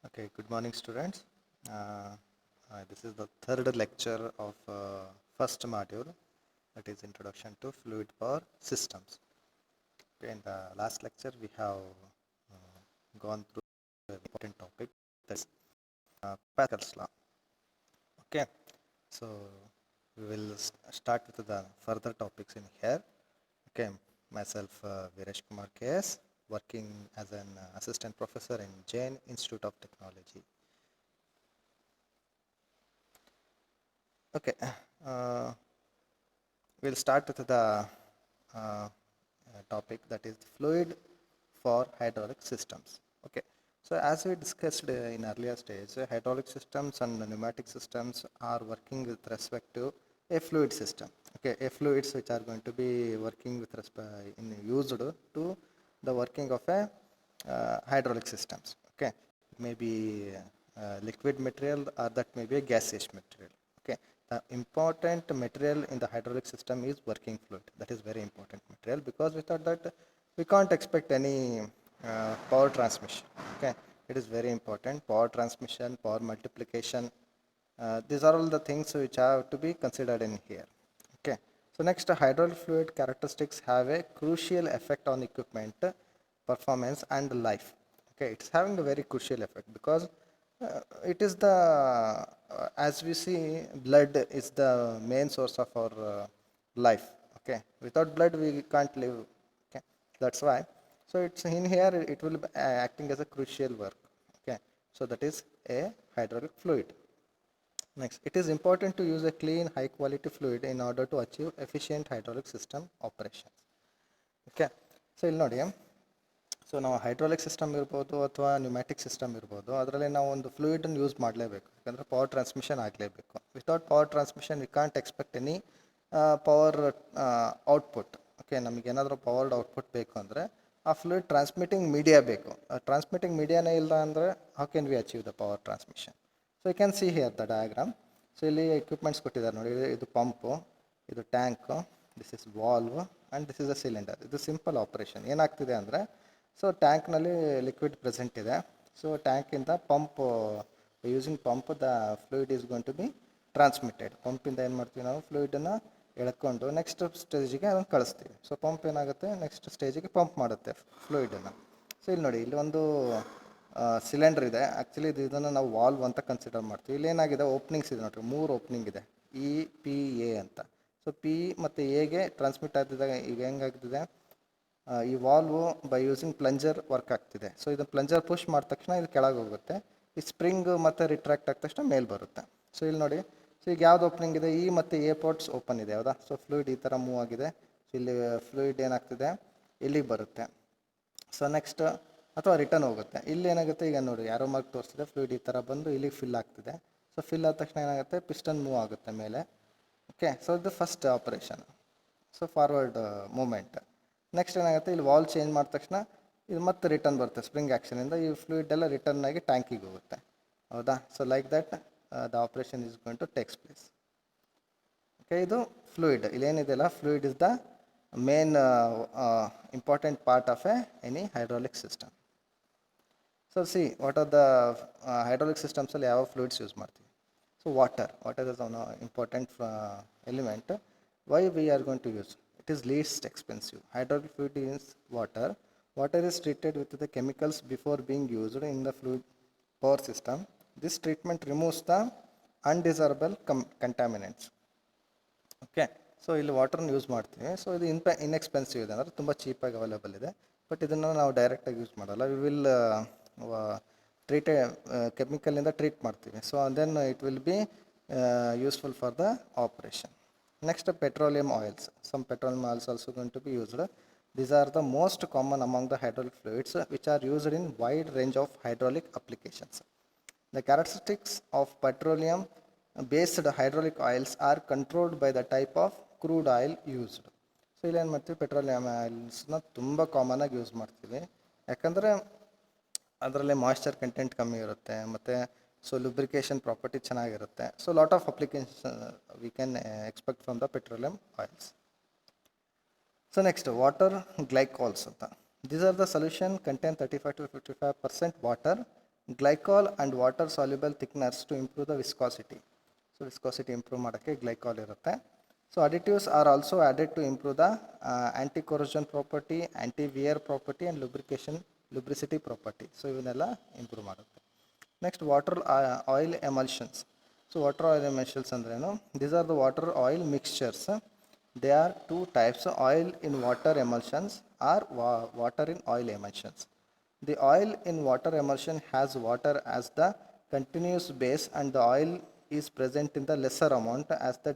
Okay, good morning, students. This is the third lecture of first module, that is Introduction to Fluid Power Systems. Okay, in the last lecture, we have gone through an important topic, that's Pascal's law. Okay, so we will start with the further topics in here. Okay, myself Viresh Kumar KS, working as an assistant professor in Jain Institute of Technology. Okay, we'll start with the topic, that is fluid for hydraulic systems. Okay, so as we discussed in earlier stage, hydraulic systems and pneumatic systems are working with respect to a fluid system. Okay, a fluids which are going to be working with respect in used to the working of a hydraulic systems. Okay, it may be liquid material or that may be a gaseous material. Okay, the important material in the hydraulic system is working fluid. That is very important material, because without that we can't expect any power transmission. Okay, it is very important. Power transmission, power multiplication, these are all the things which have to be considered in here. Okay, so next, hydraulic fluid characteristics have a crucial effect on equipment performance and life. Okay, it's having a very crucial effect, because it is the as we see, blood is the main source of our life. Okay, without blood we can't live. Okay, that's why. So it's in here, it will be acting as a crucial work. Okay, so that is a hydraulic fluid. Next, it is important to use a clean, high quality fluid in order to achieve efficient hydraulic system operations. Okay, so ಇಲ್ಲಿ ನೋಡಿ, so ನಾವು hydraulic system ಇರ್ಬೋದು ಅಥವಾ pneumatic system ಇರ್ಬೋದು, ಅದರಲ್ಲಿ ನಾವು ಒಂದು ಫ್ಲೂಯಿಡನ್ನು use ಮಾಡಲೇಬೇಕು, ಯಾಕಂದರೆ ಪವರ್ ಟ್ರಾನ್ಸ್ಮಿಷನ್ ಆಗಲೇಬೇಕು. Without power transmission we can't expect any power output. Okay, ನಮಗೇನಾದರೂ ಪವರ್ಡ್ ಔಟ್ಪುಟ್ ಬೇಕು ಅಂದರೆ ಆ ಫ್ಲೂಯಿಡ್ ಟ್ರಾನ್ಸ್ಮಿಟಿಂಗ್ ಮೀಡಿಯಾ ಬೇಕು. ಟ್ರಾನ್ಸ್ಮಿಟಿಂಗ್ ಮೀಡಿಯಾನೇ ಇಲ್ಲ ಅಂದರೆ how can we achieve the power transmission? So you can see here the diagram. So ಇಲ್ಲಿ equipments ಕೊಟ್ಟಿದ್ದಾರೆ ನೋಡಿ, ಇದು ಪಂಪು, ಇದು tank, this is valve and this is a cylinder. ಇದು ಸಿಂಪಲ್ ಆಪರೇಷನ್. ಏನಾಗ್ತಿದೆ ಅಂದರೆ, ಸೊ ಟ್ಯಾಂಕ್ನಲ್ಲಿ ಲಿಕ್ವಿಡ್ ಪ್ರೆಸೆಂಟ್ ಇದೆ. ಸೊ ಟ್ಯಾಂಕಿಂದ pump, using pump the fluid is going to be transmitted. ಪಂಪಿಂದ ಏನು ಮಾಡ್ತೀವಿ ನಾವು, ಫ್ಲೂಯಿಡನ್ನು ಎಳ್ಕೊಂಡು ನೆಕ್ಸ್ಟ್ ಸ್ಟೇಜಿಗೆ ಅದನ್ನು ಕಳಿಸ್ತೀವಿ. ಸೊ ಪಂಪ್ ಏನಾಗುತ್ತೆ, ನೆಕ್ಸ್ಟ್ ಸ್ಟೇಜಿಗೆ ಪಂಪ್ ಮಾಡುತ್ತೆ ಫ್ಲೂಯಿಡನ್ನು. ಸೊ ಇಲ್ಲಿ ನೋಡಿ, ಇಲ್ಲಿ ಒಂದು ಸಿಲಿಂಡರ್ ಇದೆ. ಆ್ಯಕ್ಚುಲಿ ಇದನ್ನು ನಾವು ವಾಲ್ವ್ ಅಂತ ಕನ್ಸಿಡರ್ ಮಾಡ್ತೀವಿ. ಇಲ್ಲಿ ಏನಾಗಿದೆ, ಓಪನಿಂಗ್ಸ್ ಇದೆ ನೋಡಿರಿ, 3 ಓಪನಿಂಗ್ ಇದೆ, ಇ ಪಿ ಎ ಅಂತ. ಸೊ ಪಿ ಮತ್ತು ಎಗೆ ಟ್ರಾನ್ಸ್ಮಿಟ್ ಆಗ್ತಿದ್ದಾಗ ಈಗ ಹೆಂಗಾಗ್ತಿದೆ, ಈ ವಾಲ್ವು ಬೈ ಯೂಸಿಂಗ್ ಪ್ಲಂಜರ್ ವರ್ಕ್ ಆಗ್ತಿದೆ. ಸೊ ಇದು ಪ್ಲಂಜರ್ ಪುಷ್ ಮಾಡಿದ ತಕ್ಷಣ ಇದು ಕೆಳಗೆ ಹೋಗುತ್ತೆ. ಈ ಸ್ಪ್ರಿಂಗ್ ಮತ್ತು ರಿಟ್ರಾಕ್ಟ್ ಆದ ತಕ್ಷಣ ಮೇಲೆ ಬರುತ್ತೆ. ಸೊ ಇಲ್ಲಿ ನೋಡಿ, ಸೊ ಈಗ ಯಾವ್ದು ಓಪನಿಂಗ್ ಇದೆ, ಇ ಮತ್ತು ಎ ಪೋರ್ಟ್ಸ್ ಓಪನ್ ಇದೆ, ಹೌದಾ? ಸೊ ಫ್ಲೂಯಿಡ್ ಈ ಥರ ಮೂವ್ ಆಗಿದೆ. ಸೊ ಇಲ್ಲಿ ಫ್ಲೂಯಿಡ್ ಏನಾಗ್ತಿದೆ, ಇಲ್ಲಿಗೆ ಬರುತ್ತೆ. ಸೊ ನೆಕ್ಸ್ಟ್, ಅಥವಾ ರಿಟರ್ನ್ ಹೋಗುತ್ತೆ. ಇಲ್ಲಿ ಏನಾಗುತ್ತೆ, ಈಗ ನೋಡಿ ಯಾರೋ ಮಾರ್ಕ್ ತೋರಿಸಿದೆ, ಫ್ಲೂಯಿಡ್ ಈ ಥರ ಬಂದು ಇಲ್ಲಿಗೆ ಫಿಲ್ ಆಗ್ತಿದೆ. ಸೊ ಫಿಲ್ ಆದ ತಕ್ಷಣ ಏನಾಗುತ್ತೆ, ಪಿಸ್ಟನ್ ಮೂವ್ ಆಗುತ್ತೆ ಮೇಲೆ. ಓಕೆ, ಸೊ ಇದು first operation. So forward movement. Next ಏನಾಗುತ್ತೆ, ಇಲ್ಲಿ ವಾಲ್ ಚೇಂಜ್ ಮಾಡಿದ ತಕ್ಷಣ ಇದು ಮತ್ತೆ ರಿಟರ್ನ್ ಬರುತ್ತೆ ಸ್ಪ್ರಿಂಗ್ ಆ್ಯಕ್ಷನಿಂದ. ಈ ಫ್ಲೂಯಿಡ್ ಎಲ್ಲ ರಿಟರ್ನ್ ಆಗಿ ಟ್ಯಾಂಕಿಗೆ ಹೋಗುತ್ತೆ, ಹೌದಾ? So like that the operation is going to takes place. Okay, ಇದು ಫ್ಲೂಯಿಡ್. ಇಲ್ಲೇನಿದೆಯಲ್ಲ, fluid is the main important part of any hydraulic system. So see, what are the ಹೈಡ್ರಾಲಿಕ್ ಸಿಸ್ಟಮ್ಸಲ್ಲಿ ಯಾವ ಫ್ಲೂಯಿಡ್ಸ್ ಯೂಸ್ ಮಾಡ್ತೀವಿ? So water is one important element. Why we are going to use? It is least expensive. Hydraulic fluid is water. Water is treated with the chemicals before being used in the fluid power system. This treatment removes the undesirable contaminants. Okay, so ಇಲ್ಲಿ ವಾಟರ್ನ use ಮಾಡ್ತೀವಿ. So ಇದು inexpensive ಇದೆ, ಅಂದರೆ ತುಂಬ ಚೀಪಾಗಿ available ಇದೆ. But ಇದನ್ನು ನಾವು ಡೈರೆಕ್ಟಾಗಿ ಯೂಸ್ ಮಾಡಲ್ಲ. ವಿ ವಿಲ್ ಟ್ರೀಟ್ ಕೆಮಿಕಲಿಂದ ಟ್ರೀಟ್ ಮಾಡ್ತೀವಿ. So then it will be useful for the operation. Next, petroleum oils. Some petroleum oils also going to be used. These are the most common among the hydraulic fluids, which are used in wide range of hydraulic applications. The characteristics of petroleum based hydraulic oils are controlled by the type of crude oil used. So ಇಲ್ಲಿ ಏನು ಮಾಡ್ತೀವಿ, petroleum ಆಯಿಲ್ಸ್ನ ತುಂಬ ಕಾಮನಾಗಿ use ಮಾಡ್ತೀವಿ. ಯಾಕಂದರೆ ಅದರಲ್ಲಿ moisture content ಕಮ್ಮಿ ಇರುತ್ತೆ, ಮತ್ತು ಸೊ ಲುಬ್ರಿಕೇಶನ್ ಪ್ರಾಪರ್ಟಿ ಚೆನ್ನಾಗಿರುತ್ತೆ. So lot of application we can expect from the petroleum oils. So next, water glycols ಅಂತ. These are the solution contain 35 to 55% water glycol and water soluble thickeners to improve the viscosity. So viscosity improve ಮಾಡೋಕ್ಕೆ glycol ಇರುತ್ತೆ. So additives are also added to improve the anti-corrosion property, anti-wear property and lubricity property. So ಇವನ್ನೆಲ್ಲ improve ಮಾಡುತ್ತೆ. Next, water oil emulsions. So water oil emulsions ಅಂದ್ರೇನು? These are the water oil mixtures. There are two types, oil in water emulsions or water in oil emulsions. The oil in water emulsion has water as the continuous base and the oil is present in the lesser amount as the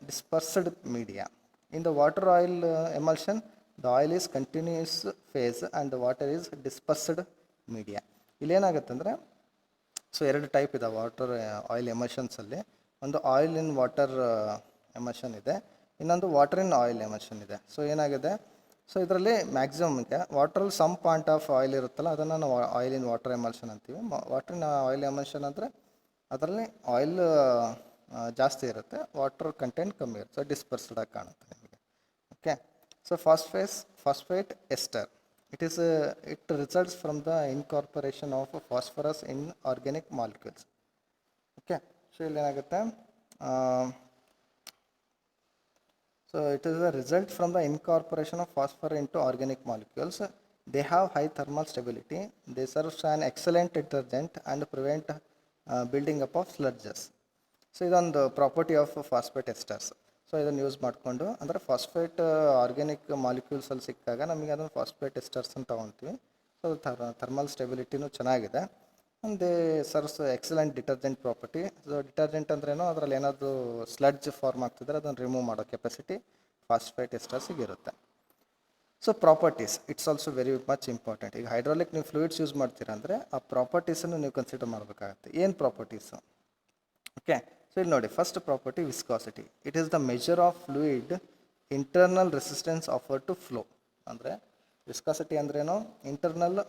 dispersed media. In the water oil emulsion, the oil is continuous phase and the water is dispersed media. ಇಲ್ಲೇನಾಗುತ್ತೆ ಅಂದರೆ, so ಎರಡು type ಇದೆ water oil ಎಮಲ್ಷನ್ಸಲ್ಲಿ. ಒಂದು oil in water emulsion ಇದೆ, ಇನ್ನೊಂದು water in oil emulsion ಇದೆ. So ಏನಾಗಿದೆ, so ಇದರಲ್ಲಿ ಮ್ಯಾಕ್ಸಿಮಮ್ಗೆ ವಾಟ್ರಲ್ಲಿ some point of oil ಇರುತ್ತಲ್ಲ, ಅದನ್ನು ನಾವು ಆಯಿಲ್ ಇನ್ ವಾಟರ್ ಎಮಲ್ಷನ್ ಅಂತೀವಿ. ವಾಟರ್ ಇನ್ ಆಯಿಲ್ ಎಮಲ್ಷನ್ ಅಂದರೆ ಅದರಲ್ಲಿ ಆಯಿಲ್ ಜಾಸ್ತಿ ಇರುತ್ತೆ, ವಾಟರ್ ಕಂಟೆಂಟ್ ಕಮ್ಮಿ ಇರುತ್ತೆ, ಸೊ ಡಿಸ್ಪರ್ಸ್ಡ್ ಆಗಿ ಕಾಣುತ್ತೆ ನಿಮಗೆ. Okay, so phosphate ester. It results from the incorporation of phosphorus in organic molecules. Okay, so ಏನಾಗುತ್ತೆ, so it is a result from the incorporation of phosphorus into organic molecules. They have high thermal stability. They serve as an excellent detergent and prevent building up of sludges. So ಇದೊಂದು property of phosphate esters. So ಇದನ್ನು use ಮಾಡಿಕೊಂಡು, ಅಂದರೆ phosphate organic ಮಾಲಿಕ್ಯೂಲ್ಸಲ್ಲಿ ಸಿಕ್ಕಾಗ ನಮಗೆ ಅದನ್ನು phosphate esters ಅಂತ ತೊಗೊಳ್ತೀವಿ. So thermal ಸ್ಟೆಬಿಲಿಟಿನೂ ಚೆನ್ನಾಗಿದೆ. They serves excellent detergent property. So detergent ಅಂದ್ರೇನು, ಅದರಲ್ಲಿ ಏನಾದರೂ ಸ್ಲಡ್ಜ್ ಫಾರ್ಮ್ ಆಗ್ತಿದ್ರೆ ಅದನ್ನು ರಿಮೂವ್ ಮಾಡೋ ಕೆಪಾಸಿಟಿ ಫಾಸ್ಫೇಟ್ ಎಸ್ಟರ್ಸಿಗೆ ಇರುತ್ತೆ. So properties, it's also very much important. ಈಗ ಹೈಡ್ರಾಲಿಕ್ ನೀವು ಫ್ಲೂಯಿಡ್ಸ್ ಯೂಸ್ ಮಾಡ್ತೀರಾ ಅಂದರೆ ಆ ಪ್ರಾಪರ್ಟೀಸನ್ನು ನೀವು ಕನ್ಸಿಡರ್ ಮಾಡಬೇಕಾಗತ್ತೆ. ಏನು ಪ್ರಾಪರ್ಟೀಸು? ಓಕೆ, ಸೊ ಇಲ್ಲಿ ನೋಡಿ, first property viscosity. It is the measure of fluid internal resistance offer to flow. ಅಂದರೆ ವಿಸ್ಕಾಸಿಟಿ ಅಂದ್ರೇನು, ಇಂಟರ್ನಲ್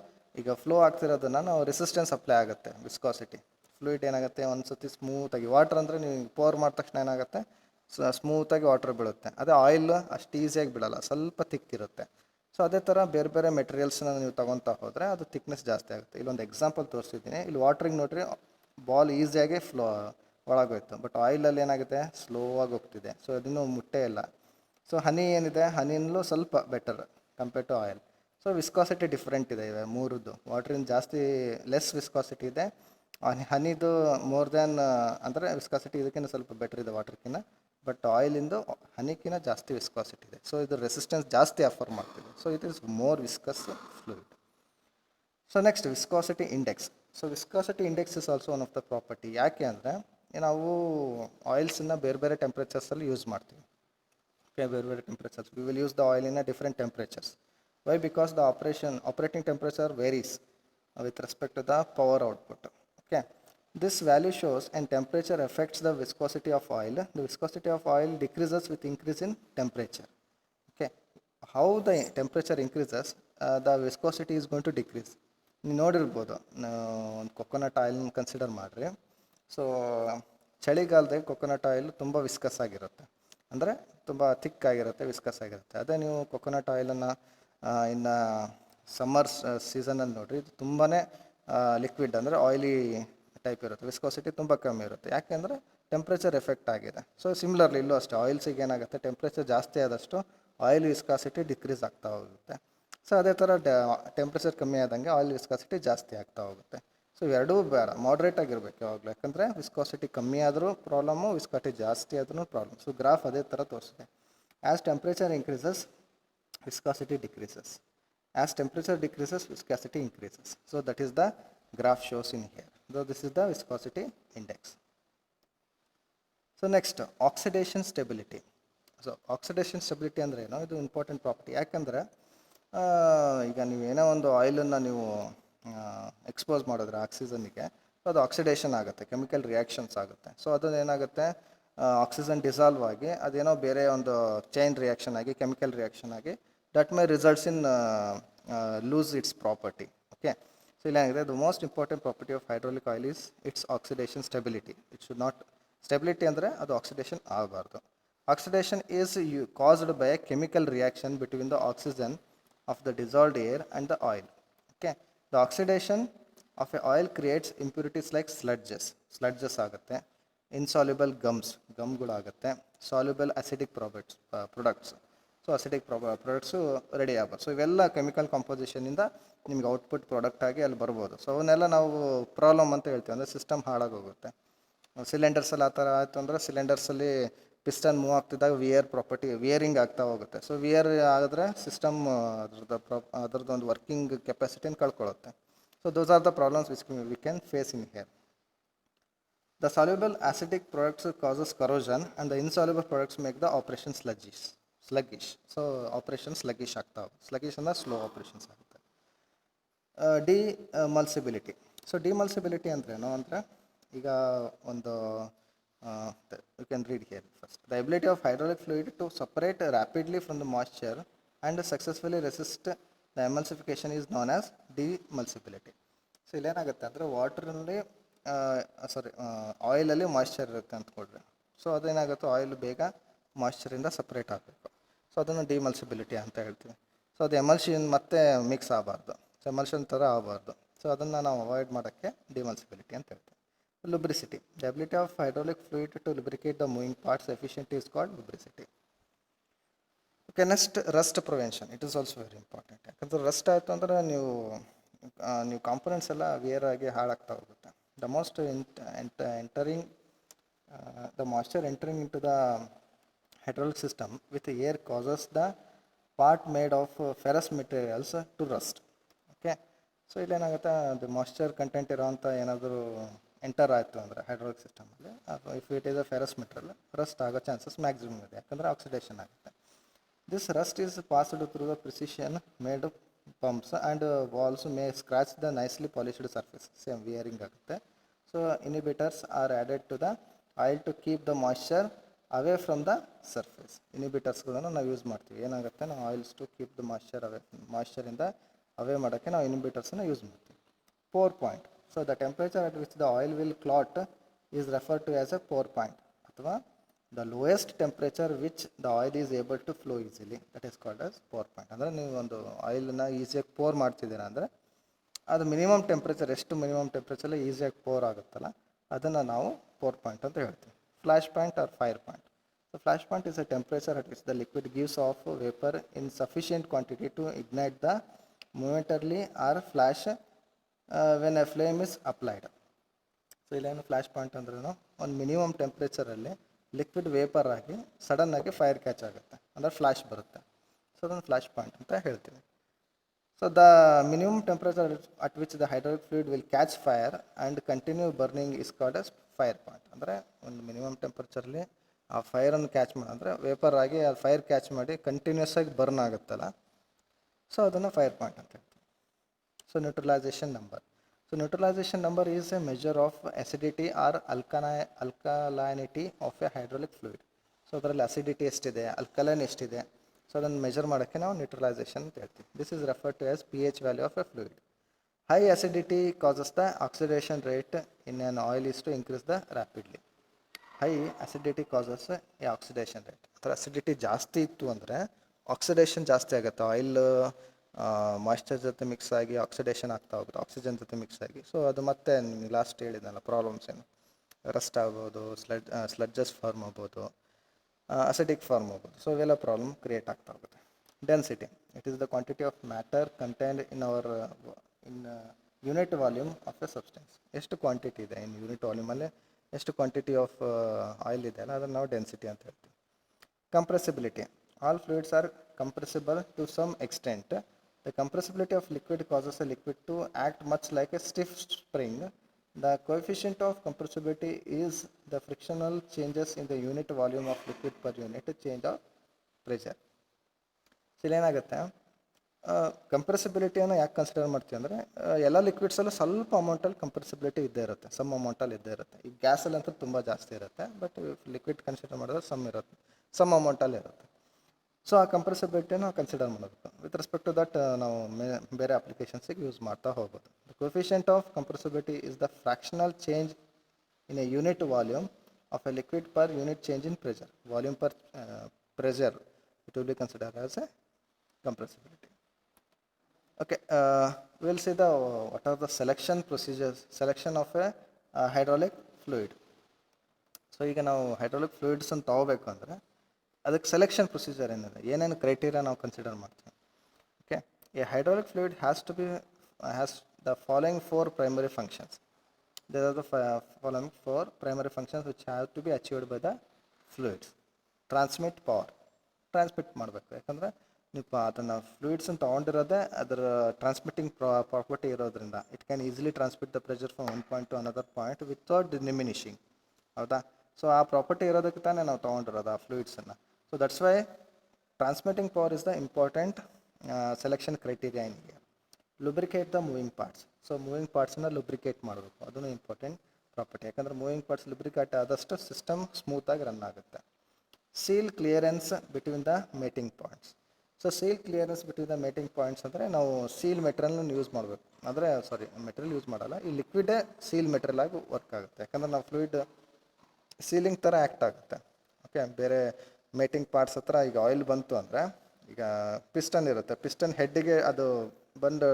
ಈಗ ಫ್ಲೋ ಆಗ್ತಿರೋದನ್ನು ನಾವು ರೆಸಿಸ್ಟೆನ್ಸ್ ಅಪ್ಲೈ ಆಗುತ್ತೆ ವಿಸ್ಕಾಸಿಟಿ. ಫ್ಲೂಯಿಡ್ ಏನಾಗುತ್ತೆ, ಒಂದು ಸತಿ ಸ್ಮೂತಾಗಿ, ವಾಟರ್ ಅಂದರೆ ನೀವು ಪೋರ್ ಮಾಡಿದ ತಕ್ಷಣ ಏನಾಗುತ್ತೆ, ಸ್ಮೂತಾಗಿ ವಾಟರ್ ಬೀಳುತ್ತೆ. ಅದೇ ಆಯಿಲ್ ಅಷ್ಟು ಈಸಿಯಾಗಿ ಬೀಳಲ್ಲ, ಸ್ವಲ್ಪ ತಿಕ್ಕಿರುತ್ತೆ. ಸೊ ಅದೇ ಥರ ಬೇರೆ ಬೇರೆ ಮೆಟೀರಿಯಲ್ಸ್ನ ನೀವು ತೊಗೊತಾ ಹೋದರೆ ಅದು ಥಿಕ್ನೆಸ್ ಜಾಸ್ತಿ ಆಗುತ್ತೆ. ಇಲ್ಲೊಂದು ಎಕ್ಸಾಂಪಲ್ ತೋರಿಸಿದ್ದೀನಿ. ಇಲ್ಲಿ ವಾಟ್ರಿಗೆ ನೋಡಿರಿ, ಬಾಲ್ ಈಸಿಯಾಗಿ ಫ್ಲೋ ಒಳಗೋಯ್ತು. ಬಟ್ ಆಯಿಲಲ್ಲಿ ಏನಾಗುತ್ತೆ, ಸ್ಲೋ ಆಗಿ ಹೋಗ್ತಿದೆ. ಸೊ ಅದನ್ನು ಮುಟ್ಟೇ ಇಲ್ಲ. ಸೊ ಹನಿ ಏನಿದೆ, ಹನಿನಲ್ಲೂ ಸ್ವಲ್ಪ better compare to oil. So viscosity different ಇದೆ ಇವೆ ಮೂರದ್ದು. ವಾಟ್ರಿಂದ ಜಾಸ್ತಿ ಲೆಸ್ ವಿಸ್ಕಾಸಿಟಿ ಇದೆ, ಹನಿದು ಮೋರ್ ದ್ಯಾನ್, ಅಂದರೆ ವಿಸ್ಕಾಸಿಟಿ ಇದಕ್ಕಿಂತ ಸ್ವಲ್ಪ ಬೆಟರ್ ಇದೆ ವಾಟರ್ಕಿಂತ. ಬಟ್ ಆಯಿಲಿಂದು ಹನಿಕಿಂತ ಜಾಸ್ತಿ ವಿಸ್ಕಾಸಿಟಿ ಇದೆ. ಸೊ ಇದು ರೆಸಿಸ್ಟೆನ್ಸ್ ಜಾಸ್ತಿ ಆಫರ್ ಮಾಡ್ತಿದೆ. So it is more viscus fluid. So next, viscosity index. So viscosity index is also one of the property. ಯಾಕೆ ಅಂದರೆ, ನಾವು ಆಯಿಲ್ಸನ್ನು ಬೇರೆ ಬೇರೆ ಟೆಂಪ್ರೇಚರ್ಸಲ್ಲಿ ಯೂಸ್ ಮಾಡ್ತೀವಿ. ಓಕೆ, ಬೇರೆ ಬೇರೆ temperatures we will use the oil in a different temperatures. Why? Because the operating temperature varies with respect to the power output. Okay, this value shows and temperature affects the viscosity of oil. The viscosity of oil decreases with increase in temperature. Okay, how the temperature increases, the viscosity is going to decrease. ನೀವು ನೋಡಿರ್ಬೋದು, ಒಂದು coconut ಆಯಿಲ್ನ consider ಮಾಡಿರಿ. So ಚಳಿಗಾಲದಾಗ coconut oil ತುಂಬ viscus ಆಗಿರುತ್ತೆ, ಅಂದರೆ ತುಂಬ thick ಆಗಿರುತ್ತೆ, ವಿಸ್ಕಸ್ ಆಗಿರುತ್ತೆ. ಅದೇ ನೀವು ಕೊಕೊನಟ್ ಆಯಿಲನ್ನು ಇನ್ನು ಸಮ್ಮರ್ ಸೀಸನಲ್ಲಿ ನೋಡಿರಿ, ಇದು ತುಂಬಾ ಲಿಕ್ವಿಡ್, ಅಂದರೆ ಆಯಿಲಿ ಟೈಪ್ ಇರುತ್ತೆ, ವಿಸ್ಕಾಸಿಟಿ ತುಂಬ ಕಮ್ಮಿ ಇರುತ್ತೆ. ಯಾಕೆಂದರೆ ಟೆಂಪ್ರೇಚರ್ ಎಫೆಕ್ಟ್ ಆಗಿದೆ. ಸೊ ಸಿಮಿಲರ್ಲಿ ಇಲ್ಲೂ ಅಷ್ಟೇ, ಆಯಿಲ್ಸಿಗೆ ಏನಾಗುತ್ತೆ, ಟೆಂಪ್ರೇಚರ್ ಜಾಸ್ತಿ ಆದಷ್ಟು ಆಯಿಲ್ ವಿಸ್ಕಾಸಿಟಿ ಡಿಕ್ರೀಸ್ ಆಗ್ತಾ ಹೋಗುತ್ತೆ. ಸೊ ಅದೇ ಥರ ಟೆಂಪ್ರೇಚರ್ ಕಮ್ಮಿ ಆದಂಗೆ ಆಯಿಲ್ ವಿಸ್ಕಾಸಿಟಿ ಜಾಸ್ತಿ ಆಗ್ತಾ ಹೋಗುತ್ತೆ. ಸೊ ಎರಡೂ ಬೇಡ, ಮಾಡ್ರೇಟ್ ಆಗಿರ್ಬೇಕು ಯಾವಾಗಲೂ. ಯಾಕಂದರೆ ವಿಸ್ಕಾಸಿಟಿ ಕಮ್ಮಿ ಆದರೂ ಪ್ರಾಬ್ಲಮ್ಮು, ವಿಸ್ಕಾಸಿಟಿ ಜಾಸ್ತಿ ಆದ್ರೂ ಪ್ರಾಬ್ಲಮ್. ಸೊ ಗ್ರಾಫ್ ಅದೇ ಥರ ತೋರಿಸಿದೆ. As temperature increases, viscosity decreases. As temperature decreases, viscosity increases. So that is the graph shows in here. So this is the viscosity index. So next, oxidation stability. So oxidation stability ಅಂದರೆ ಏನು, ಇದು important property. ಯಾಕಂದರೆ ಈಗ ನೀವು ಏನೋ ಒಂದು ಆಯಿಲನ್ನು ನೀವು ಎಕ್ಸ್ಪೋಸ್ ಮಾಡಿದ್ರೆ ಆಕ್ಸಿಜನ್ನಿಗೆ, ಅದು ಆಕ್ಸಿಡೇಷನ್ ಆಗುತ್ತೆ, ಕೆಮಿಕಲ್ ರಿಯಾಕ್ಷನ್ಸ್ ಆಗುತ್ತೆ. ಸೊ ಅದು ಏನಾಗುತ್ತೆ, ಆಕ್ಸಿಜನ್ ಡಿಸಾಲ್ವ್ ಆಗಿ ಅದೇನೋ ಬೇರೆ ಒಂದು ಚೈನ್ ರಿಯಾಕ್ಷನ್ ಆಗಿ, ಕೆಮಿಕಲ್ ರಿಯಾಕ್ಷನ್ ಆಗಿ, that may results in lose its property. Okay, so ಇಲ್ಲಾಗಿದೆ, the most important property of hydraulic oil is its oxidation stability. It should not, stability ಅಂದರೆ ಅದು ಆಕ್ಸಿಡೇಷನ್ ಆಗಬಾರ್ದು. Oxidation is caused by a chemical reaction between the oxygen of the dissolved air and the oil. Okay, The oxidation of a oil creates impurities like sludges ಆಗುತ್ತೆ, insoluble ಗಮ್ಗಳಾಗುತ್ತೆ, soluble acidic products. So acidic products ready ಆಗ್ಬೋದು. So ಇವೆಲ್ಲ chemical ಕಾಂಪೋಸಿಷನಿಂದ ನಿಮ್ಗೆ output product ಆಗಿ ಅಲ್ಲಿ ಬರ್ಬೋದು. So ಅವನ್ನೆಲ್ಲ ನಾವು problem ಅಂತ ಹೇಳ್ತೀವಿ, ಅಂದರೆ ಸಿಸ್ಟಮ್ ಹಾಳಾಗೋಗುತ್ತೆ. ಸಿಲಿಂಡರ್ಸಲ್ಲಿ ಆ ಥರ ಆಯಿತು ಅಂದರೆ ಸಿಲಿಂಡರ್ಸಲ್ಲಿ ಪಿಸ್ಟನ್ ಮೂವ್ ಆಗ್ತಿದ್ದಾಗ ವಿಯರಿಂಗ್ ಆಗ್ತಾ ಹೋಗುತ್ತೆ. ಸೊ ವಿಯರ್ ಆದರೆ ಸಿಸ್ಟಮ್ ಅದ್ರದ್ದು ಒಂದು ವರ್ಕಿಂಗ್ ಕೆಪಾಸಿಟಿನ ಕಳ್ಕೊಳ್ಳುತ್ತೆ. So those are the problems which we can face in here. The soluble acidic products causes corrosion and the insoluble products make the operation sluggish. So operation sluggish ಆಗ್ತಾ ಹೋಗುತ್ತೆ. ಸ್ಲಗ್ಗಿಶ್ ಅಂದರೆ slow operations ಆಗುತ್ತೆ. ಡಿಮಲ್ಸಿಬಿಲಿಟಿ. So ಡಿಮಲ್ಸಿಬಿಲಿಟಿ ಅಂದ್ರೇನು ಅಂದರೆ, ಈಗ ಒಂದು you can read here first. The ability of hydraulic fluid to separate rapidly from the moisture and successfully resist the emulsification is known as demulsibility. So ಇಲ್ಲೇನಾಗುತ್ತೆ ಅಂದರೆ ವಾಟ್ರಲ್ಲಿ ಆಯಿಲಲ್ಲಿ ಮಾಯ್ಶ್ಚರ್ ಇರುತ್ತೆ ಅಂದ್ಕೊಳ್ರಿ. ಸೊ ಅದೇನಾಗುತ್ತೆ, ಆಯಿಲ್ ಬೇಗ ಮಾಯ್ಶ್ಚರಿಂದ ಸಪ್ರೇಟ್ ಆಗಬೇಕು. ಸೊ ಅದನ್ನು ಡಿಮಲ್ಸಿಬಿಲಿಟಿ ಅಂತ ಹೇಳ್ತೀವಿ. ಸೊ ಅದು ಎಮಲ್ಷನ್ ಮತ್ತೆ ಮಿಕ್ಸ್ ಆಗಬಾರ್ದು, ಸೊ ಎಮಲ್ಷನ್ ಥರ ಆಗಬಾರ್ದು. ಸೊ ಅದನ್ನು ನಾವು ಅವಾಯ್ಡ್ ಮಾಡೋಕ್ಕೆ ಡಿಮಲ್ಸಿಬಿಲಿಟಿ ಅಂತ ಹೇಳ್ತೀವಿ. Lubricity. The ability of hydraulic fluid to lubricate the moving parts efficiently is called lubricity. Okay, next rust prevention. It is also very important. ಯಾಕಂದರೆ ರಸ್ಟ್ ಆಯಿತು ಅಂದರೆ ನೀವು ಕಾಂಪೊನೆಂಟ್ಸ್ ಎಲ್ಲ ವೇರ್ ಆಗಿ ಹಾಳಾಗ್ತಾ ಹೋಗುತ್ತೆ. The moisture entering into the hydraulic system with the air causes the part made of ferrous materials to rust. Okay, so ಇಲ್ಲೇನಾಗುತ್ತೆ, ಅದು moisture content ಇರೋವಂಥ ಏನಾದರೂ ಎಂಟರ್ ಆಯಿತು ಅಂದರೆ ಹೈಡ್ರಾಲಿಕ್ ಸಿಸ್ಟಮಲ್ಲಿ, if it is a ferrous material, rust ಆಗೋ chances maximum ಇದೆ, ಯಾಕಂದರೆ ಆಕ್ಸಿಡೇಷನ್ ಆಗುತ್ತೆ. This rust is passed through the precision made pumps and valves may scratch the nicely polished surface. Same wearing ಆಗುತ್ತೆ. So inhibitors are added to the oil to keep the moisture away from the surface. ಇನಿಬಿಟರ್ಸ್ಗಳನ್ನು ನಾವು use ಮಾಡ್ತೀವಿ. ಏನಾಗುತ್ತೆ, ನಾವು oils to keep the ಮಾಯ್ಶ್ಚರಿಂದ away ಮಾಡೋಕ್ಕೆ ನಾವು ಇನಿಬಿಟರ್ಸನ್ನು ಯೂಸ್ ಮಾಡ್ತೀವಿ. Pour point. So the temperature at which the oil will clot is refer to as a pour point, ಅಥವಾ the lowest temperature which the oil is able to flow easily, that is called as pour point. ಅಂದರೆ ನೀವು ಒಂದು ಆಯಿಲನ್ನು ಈಸಿಯಾಗಿ four ಮಾಡ್ತಿದ್ದೀರಾ ಅಂದರೆ ಅದು minimum temperature, ಎಷ್ಟು ಮಿನಿಮಮ್ ಟೆಂಪ್ರೇಚರಲ್ಲಿ ಈಸಿಯಾಗಿ ಪೋರ್ ಆಗುತ್ತಲ್ಲ, ಅದನ್ನು ನಾವು ಪೋರ್ ಪಾಯಿಂಟ್ ಅಂತ ಹೇಳ್ತೀವಿ. Flash point or fire point. So flash point is a temperature at which the liquid gives off vapour in sufficient quantity to ignite the momentarily or flash when a flame is applied. So ಇಲ್ಲೇನು flash point ಅಂದ್ರೂ ಒಂದು minimum ಟೆಂಪ್ರೇಚರಲ್ಲಿ liquid vapour ಆಗಿ ಸಡನ್ನಾಗಿ fire catch ಆಗುತ್ತೆ, ಅಂದರೆ flash ಬರುತ್ತೆ. So ಅದನ್ನು flash point ಅಂತ ಹೇಳ್ತೀವಿ. So the minimum temperature at which the hydraulic fluid will catch fire and continue burning is called as fire point. ಅಂದರೆ ಒಂದು ಮಿನಿಮಮ್ ಟೆಂಪ್ರೇಚರ್ಲಿ ಆ ಫೈರನ್ನು ಕ್ಯಾಚ್ ಮಾಡಿ, ಅಂದರೆ ವೇಪರ್ ಆಗಿ ಆ ಫೈರ್ ಕ್ಯಾಚ್ ಮಾಡಿ ಕಂಟಿನ್ಯೂಸ್ ಆಗಿ ಬರ್ನ್ ಆಗುತ್ತಲ್ಲ, ಸೊ ಅದನ್ನು ಫೈರ್ ಪಾಯಿಂಟ್ ಅಂತ ಹೇಳ್ತೀವಿ. So neutralisation number. So neutralization number is a measure of acidity or alkalinity of a hydraulic fluid. So ಅದರಲ್ಲಿ ಅಸಿಡಿಟಿ ಎಷ್ಟಿದೆ, ಅಲ್ಕಲೈನ್ ಎಷ್ಟಿದೆ, ಸೊ ಅದನ್ನು ಮೆಜರ್ ಮಾಡೋಕ್ಕೆ ನಾವು ನ್ಯೂಟ್ರಲೈಸೇಷನ್ ಅಂತ ಹೇಳ್ತೀವಿ. This is refer to as pH value of a fluid. High acidity causes the oxidation rate in an oil is to increase the rapidly. High acidity causes a oxidation rate. ಆ ಥರ acidity ಜಾಸ್ತಿ ಇತ್ತು ಅಂದರೆ oxidation ಜಾಸ್ತಿ ಆಗುತ್ತೆ. Oil moisture ಜೊತೆ mix ಆಗಿ oxidation ಆಗ್ತಾ ಹೋಗುತ್ತೆ, ಆಕ್ಸಿಜನ್ ಜೊತೆ ಮಿಕ್ಸ್ ಆಗಿ. ಸೊ ಅದು ಮತ್ತೆ ನಿಮಗೆ ಲಾಸ್ಟ್ ಹೇಳಿದ್ನಲ್ಲ ಪ್ರಾಬ್ಲಮ್ಸ್ ಏನು, ರಸ್ಟ್ ಆಗ್ಬೋದು, ಸ್ಲಡ್ಜಸ್ ಫಾರ್ಮ್ ಆಗ್ಬೋದು, ಅಸಿಡಿಕ್ ಫಾರ್ಮ್ ಆಗ್ಬೋದು. ಸೊ ಇವೆಲ್ಲ ಪ್ರಾಬ್ಲಮ್ ಕ್ರಿಯೇಟ್ ಆಗ್ತಾ ಹೋಗುತ್ತೆ. Density. It is the quantity of matter contained in our unit volume of A substance. ಎಷ್ಟು ಕ್ವಾಂಟಿಟಿ ಇದೆ ಇನ್ ಯೂನಿಟ್ ವಾಲ್ಯೂಮಲ್ಲಿ, ಎಷ್ಟು ಕ್ವಾಂಟಿಟಿ ಆಫ್ ಆಯಿಲ್ ಇದೆ ಅಲ್ಲ, ಅದನ್ನು ನಾವು ಡೆನ್ಸಿಟಿ ಅಂತ ಹೇಳ್ತೀವಿ. Compressibility. All fluids are compressible to some extent. The compressibility of liquid causes a liquid to act much like a stiff spring. The coefficient of compressibility is the frictional changes in the unit volume of liquid per unit change of pressure. So ಇಲ್ಲೇನಾಗುತ್ತೆ, ಕಂಪ್ರೆಸಿಬಿಲಿಟಿಯನ್ನು ಯಾಕೆ consider ಮಾಡ್ತೀವಿ ಅಂದರೆ ಎಲ್ಲ ಲಿಕ್ವಿಡ್ಸಲ್ಲೂ ಸ್ವಲ್ಪ ಅಮೌಂಟಲ್ಲಿ compressibility ಇದ್ದೇ ಇರುತ್ತೆ, some ಅಮೌಂಟಲ್ಲಿ ಇದ್ದೇ ಇರುತ್ತೆ. ಈ ಗ್ಯಾಸಲ್ಲಿ ಅಂತೂ ತುಂಬ ಜಾಸ್ತಿ ಇರುತ್ತೆ, ಬಟ್ ಲಿಕ್ವಿಡ್ ಕನ್ಸಿಡರ್ ಮಾಡಿದ್ರೆ ಸಮ್ ಅಮೌಂಟಲ್ಲಿ ಇರುತ್ತೆ. ಸೊ ಆ ಕಂಪ್ರೆಸಿಬಿಲಿಟಿಯನ್ನು ಕನ್ಸಿಡರ್ ಮಾಡಬೇಕು. ವಿತ್ ರೆಸ್ಪೆಕ್ಟ್ ಟು ದಟ್ ನಾವು ಬೇರೆ ಅಪ್ಲಿಕೇಶನ್ಸಿಗೆ ಯೂಸ್ ಮಾಡ್ತಾ ಹೋಗ್ಬೋದು. The coefficient of compressibility is the fractional change in a unit volume of a liquid per unit change in pressure. Volume per pressure it will be consider as a compressibility. Okay, we'll see the what are the selection procedures, selection of a hydraulic fluid. So ಈಗ ನಾವು hydraulic fluids ಅಂತ ತಗೋಬೇಕು ಅಂದರೆ ಅದಕ್ಕೆ selection procedure ಏನಿದೆ, ಏನೇನು criteria ನಾವು consider ಮಾಡ್ತೀವಿ. Okay, a hydraulic fluid has to be has the following four primary functions. There are the following four primary functions which have to be achieved by the fluids. Transmit power, transmit ಮಾಡಬೇಕು, ಯಾಕಂದರೆ ನೀವು ಅದನ್ನು ಫ್ಲೂಯಿಡ್ಸನ್ನು ತೊಗೊಂಡಿರೋದೇ ಅದರ transmitting property ಇರೋದ್ರಿಂದ it can easily transmit the pressure from one point to another point without diminishing. ಹೌದಾ? So ಆ ಪ್ರಾಪರ್ಟಿ ಇರೋದಕ್ಕೆ ತಾನೇ ನಾವು ತೊಗೊಂಡಿರೋದು ಆ ಫ್ಲೂಯಿಡ್ಸನ್ನು. So that's why transmitting power is the important selection criteria in here. Lubricate the moving parts. So moving ಪಾರ್ಟ್ಸನ್ನ lubricate ಮಾಡಬೇಕು, ಅದನ್ನು ಇಂಪಾರ್ಟೆಂಟ್ ಪ್ರಾಪರ್ಟಿ. ಯಾಕಂದರೆ ಮೂವಿಂಗ್ ಪಾರ್ಟ್ಸ್ ಲುಬ್ರಿಕೇಟ್ ಆದಷ್ಟು ಸಿಸ್ಟಮ್ ಸ್ಮೂತಾಗಿ ರನ್ ಆಗುತ್ತೆ. Seal clearance between the mating points. So seal clearance between the mating points ಅಂದರೆ ನಾವು seal ಮೆಟೀರಿಯಲ್ನ use ಮಾಡಬೇಕು. ಅಂದರೆ ಮೆಟೀರಿಯಲ್ ಯೂಸ್ ಮಾಡಲ್ಲ, ಈ ಲಿಕ್ವಿಡೇ ಸೀಲ್ ಮೆಟೀರಿಯಲ್ ಆಗಿ ವರ್ಕ್ ಆಗುತ್ತೆ. ಯಾಕಂದರೆ ನಾವು ಫ್ಲೂಯಿಡ್ ಸೀಲಿಂಗ್ ಥರ ಆ್ಯಕ್ಟ್ ಆಗುತ್ತೆ. ಓಕೆ, ಬೇರೆ ಮೇಟಿಂಗ್ ಪಾರ್ಟ್ಸ್ ಹತ್ರ ಈಗ ಆಯಿಲ್ ಬಂತು ಅಂದರೆ, ಈಗ ಪಿಸ್ಟನ್ ಇರುತ್ತೆ, ಪಿಸ್ಟನ್ ಹೆಡ್ಡಿಗೆ ಅದು ಬಂದು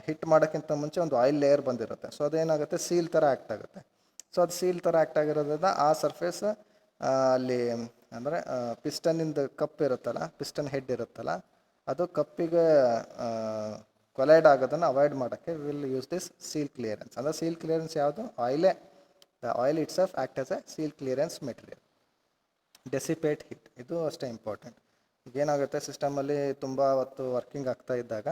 ಹಿಟ್ ಮಾಡೋಕ್ಕಿಂತ ಮುಂಚೆ ಒಂದು ಆಯಿಲ್ ಲೇಯರ್ ಬಂದಿರುತ್ತೆ. ಸೊ ಅದೇನಾಗುತ್ತೆ, ಸೀಲ್ ಥರ ಆ್ಯಕ್ಟ್ ಆಗುತ್ತೆ. ಸೊ ಅದು ಸೀಲ್ ಥರ ಆ್ಯಕ್ಟ್ ಆಗಿರೋದ್ರಿಂದ ಆ ಸರ್ಫೇಸ್ ಅಲ್ಲಿ ಅಂದರೆ ಪಿಸ್ಟನ್ನಿಂದ ಕಪ್ ಇರುತ್ತಲ್ಲ, ಪಿಸ್ಟನ್ ಹೆಡ್ ಇರುತ್ತಲ್ಲ, ಅದು ಕಪ್ಪಿಗೆ ಕೊಲೈಡ್ ಆಗೋದನ್ನು ಅವಾಯ್ಡ್ ಮಾಡೋಕ್ಕೆ will use this seal clearance. ಅಂದರೆ ಸೀಲ್ ಕ್ಲಿಯರೆನ್ಸ್ ಯಾವುದು? ಆಯಿಲೇ. The oil itself act as a seal clearance material. Dissipate heat, ಇದು ಅಷ್ಟೇ ಇಂಪಾರ್ಟೆಂಟ್. ಈಗೇನಾಗುತ್ತೆ, ಸಿಸ್ಟಮಲ್ಲಿ ತುಂಬ ಹೊತ್ತು ವರ್ಕಿಂಗ್ ಆಗ್ತಾ ಇದ್ದಾಗ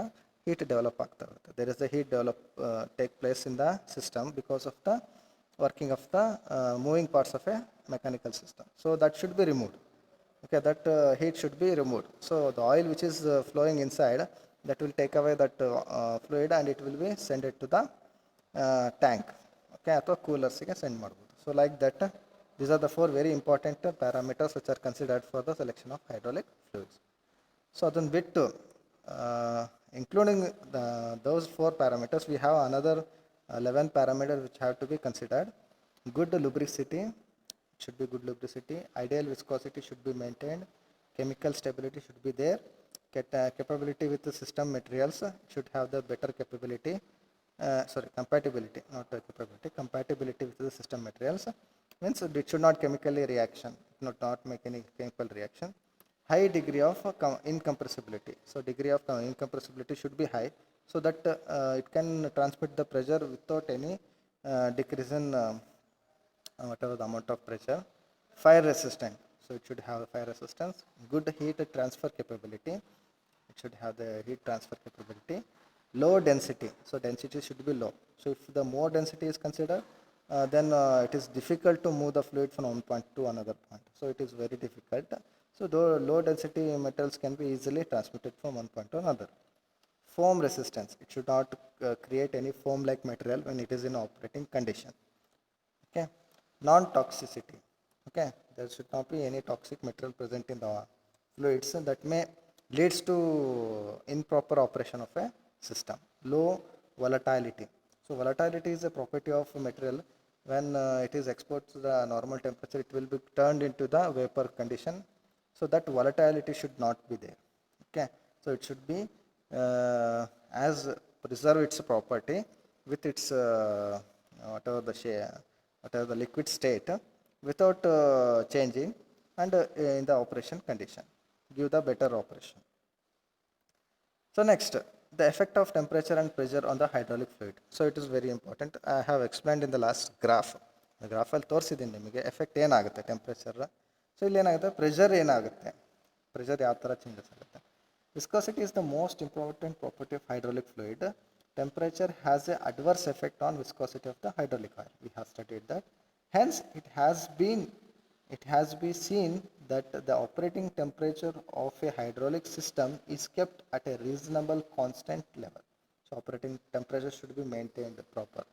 ಹೀಟ್ ಡೆವಲಪ್ ಆಗ್ತಾ ಇರುತ್ತೆ. There is the heat develop take place in the system because of the working of the moving parts of a mechanical system. So that should be removed. Okay, that heat should be removed. So the oil which is flowing inside, that will take away that fluid and it will be send it to the tank. Okay, ಅಥವಾ ಕೂಲರ್ಸಿಗೆ send ಮಾಡ್ಬೋದು. So like that, these are the four very important parameters which are considered for the selection of hydraulic fluids. So ಅದನ್ನು ಬಿಟ್ಟು including those four parameters, we have another 11 parameters which have to be considered. Good lubricity, it should be good lubricity. Ideal viscosity should be maintained. Chemical stability should be there. Capability with the system materials should have the better capability. Compatibility, not capability. Compatibility with the system materials means it should not chemically reaction, not make any chemical reaction. High degree of incompressibility. So degree of incompressibility should be high, so that it can transmit the pressure without any decrease in whatever the amount of pressure. Fire resistant, so it should have fire resistance. Good heat transfer capability, it should have the heat transfer capability. Low density, so density should be low. So if the more density is considered, then it is difficult to move the fluid from one point to another point. So it is very difficult. So the low density metals can be easily transmitted from one point to another. Foam resistance, it should not create any foam like material when it is in operating condition. Okay, non-toxicity, okay, there should not be any toxic material present in the fluids that may leads to improper operation of a system. Low volatility, so volatility is a property of material. When it is exposed to the normal temperature, it will be turned into the vapor condition. So that volatility should not be there. Okay, so it should be as preserve its property with its whatever the liquid state without changing, and in the operation condition give the better operation. So next, the effect of temperature and pressure on the hydraulic fluid. So it is very important. I have explained in the last graph. The graph ಅಲ್ಲಿ ತೋರಿಸಿದ್ದೀನಿ ನಿಮಗೆ effect ಏನಾಗುತ್ತೆ temperature. So ಇಲ್ಲಿ ಏನಾಗುತ್ತೆ, pressure ಏನಾಗುತ್ತೆ, pressure ಯಾವ ಥರ changes ಆಗುತ್ತೆ. Viscosity is the most important property of hydraulic fluid. Temperature has an adverse effect on viscosity of the hydraulic oil. We have studied that. Hence, it has been seen that the operating temperature of a hydraulic system is kept at a reasonable constant level. So operating temperature should be maintained proper.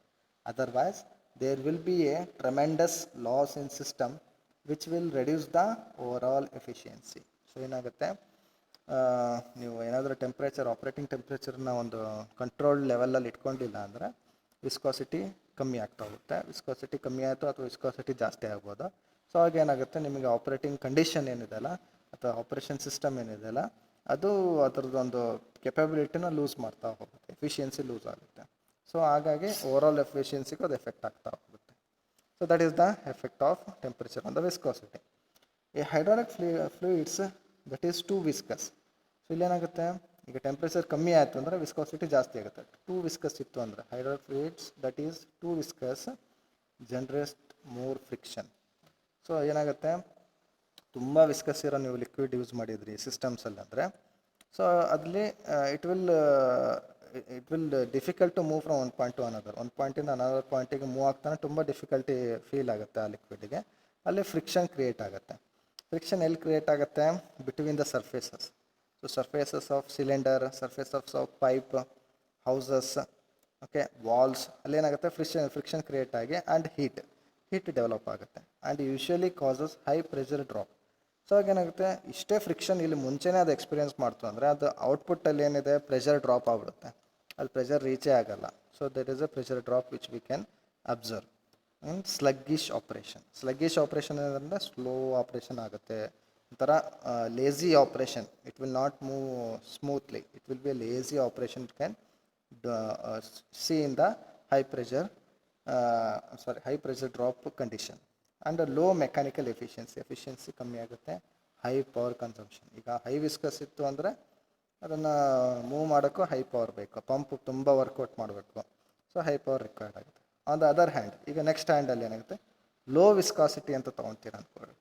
Otherwise, there will be a tremendous loss in system which will reduce the overall efficiency. So ಏನಾಗುತ್ತೆ, ನೀವು ಏನಾದರೂ temperature, operating ಟೆಂಪ್ರೇಚರ್ನ ಒಂದು controlled ಲೆವೆಲಲ್ಲಿ ಇಟ್ಕೊಂಡಿಲ್ಲ ಅಂದರೆ viscosity ಕಮ್ಮಿ ಆಗ್ತಾ ಹೋಗುತ್ತೆ. Viscosity ಕಮ್ಮಿ ಆಯಿತು ಅಥವಾ ವಿಸ್ಕಾಸಿಟಿ ಜಾಸ್ತಿ ಆಗ್ಬೋದು. ಸೊ ಆಗ ಏನಾಗುತ್ತೆ, ನಿಮಗೆ ಆಪ್ರೇಟಿಂಗ್ ಕಂಡೀಷನ್ ಏನಿದೆಯಲ್ಲ ಅಥವಾ ಆಪ್ರೇಷನ್ ಸಿಸ್ಟಮ್ ಏನಿದೆಯಲ್ಲ ಅದು ಅದರದ್ದೊಂದು ಕೆಪಬಿಲಿಟಿನ ಲೂಸ್ ಮಾಡ್ತಾ ಹೋಗುತ್ತೆ, ಎಫಿಷಿಯನ್ಸಿ ಲೂಸ್ ಆಗುತ್ತೆ. ಸೊ ಹಾಗಾಗಿ ಓವರಾಲ್ ಎಫಿಷಿಯನ್ಸಿಗೂ ಅದು ಎಫೆಕ್ಟ್ ಆಗ್ತಾ ಹೋಗುತ್ತೆ. So that is the effect of temperature on the viscosity. ಈ hydraulic fluids that is too viscous. So ಇಲ್ಲೇನಾಗುತ್ತೆ, ಈಗ ಟೆಂಪ್ರೇಚರ್ ಕಮ್ಮಿ ಆಯಿತು ಅಂದರೆ ವಿಸ್ಕಾಸಿಟಿ ಜಾಸ್ತಿ ಆಗುತ್ತೆ. ಟು ವಿಸ್ಕಸ್ ಇತ್ತು ಅಂದರೆ hydraulic fluids that is too viscous generate more friction. So ಏನಾಗುತ್ತೆ, ತುಂಬ ವಿಸ್ಕಸ್ ಇರೋ ನೀವು ಲಿಕ್ವಿಡ್ ಯೂಸ್ ಮಾಡಿದ್ರಿ ಸಿಸ್ಟಮ್ಸಲ್ಲಿ ಅಂದರೆ, ಸೊ ಅಲ್ಲಿ it will difficult to move from one point to another, ಒಂದು ಪಾಯಿಂಟಿಂದ ಅನದರ್ ಪಾಯಿಂಟಿಗೆ ಮೂವ್ ಆಗ್ತಾನೆ ತುಂಬ ಡಿಫಿಕಲ್ಟಿ ಫೀಲ್ ಆಗುತ್ತೆ ಆ ಲಿಕ್ವಿಡ್ಗೆ. ಅಲ್ಲಿ ಫ್ರಿಕ್ಷನ್ ಕ್ರಿಯೇಟ್ ಆಗುತ್ತೆ. ಫ್ರಿಕ್ಷನ್ ಎಲ್ಲಿ ಕ್ರಿಯೇಟ್ ಆಗುತ್ತೆ, between the surfaces. So surfaces of cylinder, surfaces of pipe, houses, okay, walls, ಅಲ್ಲೇನಾಗುತ್ತೆ ಫ್ರಿಕ್ಷನ್ ಕ್ರಿಯೇಟ್ ಆಗಿ ಆ್ಯಂಡ್ ಹೀಟ್ ಡೆವಲಪ್ ಆಗುತ್ತೆ and usually causes high pressure drop. So ಆಗೇನಾಗುತ್ತೆ, ಇಷ್ಟೇ ಫ್ರಿಕ್ಷನ್ ಇಲ್ಲಿ ಮುಂಚೆನೇ ಅದು ಎಕ್ಸ್ಪೀರಿಯನ್ಸ್ ಮಾಡ್ತು ಅಂದರೆ ಅದು ಔಟ್ಪುಟ್ಟಲ್ಲಿ ಏನಿದೆ ಪ್ರೆಷರ್ ಡ್ರಾಪ್ ಆಗಿಬಿಡುತ್ತೆ, ಅಲ್ಲಿ ಪ್ರೆಷರ್ ರೀಚೇ ಆಗಲ್ಲ. So that is a pressure drop which we can observe. Sluggish operation ಅಂದರೆ ಸ್ಲೋ ಆಪ್ರೇಷನ್ ಆಗುತ್ತೆ, ಒಂಥರ lazy operation. It will not move smoothly, it will be a lazy operation. It can see in the high pressure drop condition. And low mechanical efficiency ಕಮ್ಮಿ ಆಗುತ್ತೆ, high power consumption. ಈಗ high viscous ಇತ್ತು ಅಂದರೆ ಅದನ್ನು move ಮಾಡೋಕ್ಕೂ high power ಬೇಕು, pump ತುಂಬ workout ಮಾಡಬೇಕು, ಸೊ ಹೈ ಪವರ್ ರಿಕ್ವೈರ್ಡ್ ಆಗುತ್ತೆ. ಆನ್ ದ ಅದರ್ ಹ್ಯಾಂಡ್, ಈಗ ನೆಕ್ಸ್ಟ್ ಹ್ಯಾಂಡಲ್ಲಿ ಏನಾಗುತ್ತೆ, ಲೋ ವಿಸ್ಕಾಸಿಟಿ ಅಂತ ತೊಗೊತೀರ ಅಂದ್ಕೊಳ್ಳಿ.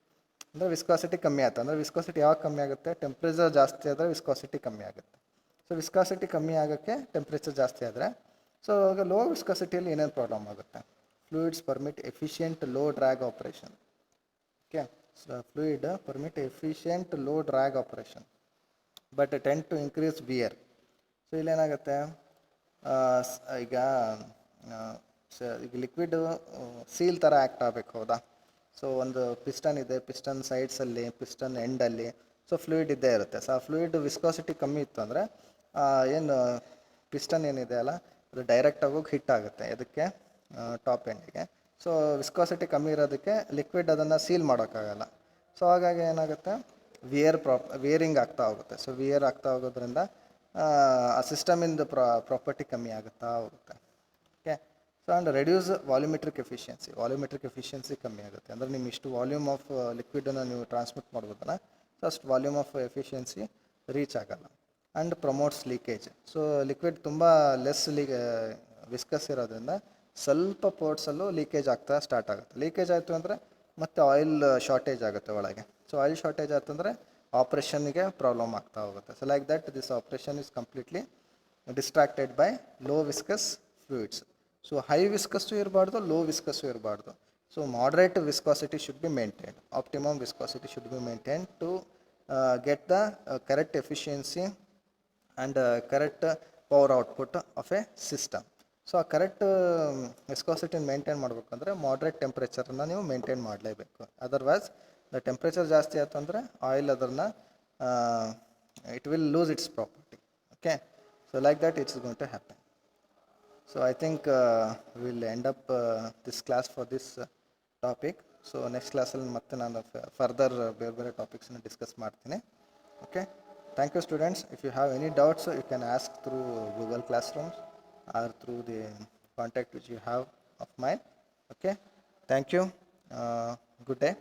ಅಂದರೆ ವಿಸ್ಕಾಸಿಟಿ ಕಮ್ಮಿ ಆಯ್ತು ಅಂದರೆ, ವಿಸ್ಕಾಸಿಟಿ ಯಾವಾಗ ಕಮ್ಮಿ ಆಗುತ್ತೆ, ಟೆಂಪ್ರೇಚರ್ ಜಾಸ್ತಿ ಆದರೆ ವಿಸ್ಕಾಸಿಟಿ ಕಮ್ಮಿ ಆಗುತ್ತೆ. ಸೊ ವಿಸ್ಕಾಸಿಟಿ ಕಮ್ಮಿ ಆಗೋಕ್ಕೆ ಟೆಂಪ್ರೇಚರ್ ಜಾಸ್ತಿ ಆದರೆ, ಸೊ ಇವಾಗ ಲೋ ವಿಸ್ಕಾಸಿಟಿಯಲ್ಲಿ ಏನೇನು ಪ್ರಾಬ್ಲಮ್ ಆಗುತ್ತೆ, fluids permit efficient low drag operation. Okay, so fluid permit efficient low drag operation but tend to increase wear. So ಇಲ್ಲೇನಾಗುತ್ತೆ, ಈಗ ಲಿಕ್ವಿಡ್ ಸೀಲ್ ಥರ ಆ್ಯಕ್ಟ್ ಆಗಬೇಕು, ಹೌದಾ? ಸೊ ಒಂದು ಪಿಸ್ಟನ್ ಇದೆ, ಪಿಸ್ಟನ್ ಸೈಡ್ಸಲ್ಲಿ, ಪಿಸ್ಟನ್ ಎಂಡಲ್ಲಿ, ಸೊ ಫ್ಲೂಯಿಡ್ ಇದ್ದೇ ಇರುತ್ತೆ. ಸೊ ಆ ಫ್ಲೂಯಿಡ್ ವಿಸ್ಕಾಸಿಟಿ ಕಮ್ಮಿ ಇತ್ತು ಅಂದರೆ ಏನು ಪಿಸ್ಟನ್ ಏನಿದೆ ಅಲ್ಲ, ಅದು ಡೈರೆಕ್ಟಾಗಿ ಹೋಗಿ ಹಿಟ್ ಆಗುತ್ತೆ ಇದಕ್ಕೆ ಟಾಪ್ ಎಂಡಿಗೆ. ಸೊ ವಿಸ್ಕಾಸಿಟಿ ಕಮ್ಮಿ ಇರೋದಕ್ಕೆ ಲಿಕ್ವಿಡ್ ಅದನ್ನು ಸೀಲ್ ಮಾಡೋಕ್ಕಾಗಲ್ಲ. ಸೊ ಹಾಗಾಗಿ ಏನಾಗುತ್ತೆ, ವಿಯರಿಂಗ್ ಆಗ್ತಾ ಹೋಗುತ್ತೆ. ಸೊ ವಿಯರ್ ಆಗ್ತಾ ಹೋಗೋದ್ರಿಂದ ಆ ಸಿಸ್ಟಮಿಂದ ಪ್ರಾಪರ್ಟಿ ಕಮ್ಮಿ ಆಗುತ್ತಾ ಹೋಗುತ್ತೆ. Okay, so and reduce volumetric efficiency ಕಮ್ಮಿ ಆಗುತ್ತೆ. ಅಂದರೆ ನಿಮ್ಮ ಇಷ್ಟು ವಾಲ್ಯೂಮ್ ಆಫ್ ಲಿಕ್ವಿಡನ್ನು ನೀವು ಟ್ರಾನ್ಸ್ಮಿಟ್ ಮಾಡ್ಬೋದಲ್ಲ, ಸೊ ಅಷ್ಟು ವಾಲ್ಯೂಮ್ ಆಫ್ ಎಫಿಷಿಯನ್ಸಿ ರೀಚ್ ಆಗಲ್ಲ. And promotes leakage. So liquid ತುಂಬ ಲೆಸ್ ವಿಸ್ಕಸ್ ಇರೋದ್ರಿಂದ ಸ್ವಲ್ಪ ಪೋರ್ಟ್ಸಲ್ಲೂ ಲೀಕೇಜ್ ಆಗ್ತಾ ಸ್ಟಾರ್ಟ್ ಆಗುತ್ತೆ. ಲೀಕೇಜ್ ಆಯಿತು ಅಂದರೆ ಮತ್ತೆ ಆಯಿಲ್ ಶಾರ್ಟೇಜ್ ಆಗುತ್ತೆ ಒಳಗೆ. ಸೊ ಆಯಿಲ್ ಶಾರ್ಟೇಜ್ ಆಯ್ತು ಅಂದರೆ ಆಪ್ರೇಷನ್ಗೆ ಪ್ರಾಬ್ಲಮ್ ಆಗ್ತಾ ಹೋಗುತ್ತೆ. So like that this operation is completely distracted by low viscous fluids. So high viscous ಇರಬಾರ್ದು, ಲೋ ವಿಸ್ಕಸ್ಸು ಇರಬಾರ್ದು. So moderate viscosity should be maintained. Optimum viscosity should be maintained to get the correct efficiency and correct power output of a system. So ಆ correct ವಿಸ್ಕಾಸಿಟಿನ maintain ಮಾಡಬೇಕಂದ್ರೆ moderate ಟೆಂಪ್ರೇಚರನ್ನು ನೀವು maintain ಮಾಡಲೇಬೇಕು. Otherwise the temperature ಜಾಸ್ತಿ ಆಯ್ತು ಅಂದರೆ oil ಅದನ್ನು it will lose its property. Okay, so like that it's going to happen. So I think we'll end up this class for this topic. So next classಲ್ಲಿ ಮತ್ತೆ ನಾನು further ಬೇರೆ ಬೇರೆ ಟಾಪಿಕ್ಸನ್ನು ಡಿಸ್ಕಸ್ ಮಾಡ್ತೀನಿ. Okay, thank you students. If you have any doubts you can ask through Google classrooms or through the contact which you have of mine. Okay, thank you. Good day.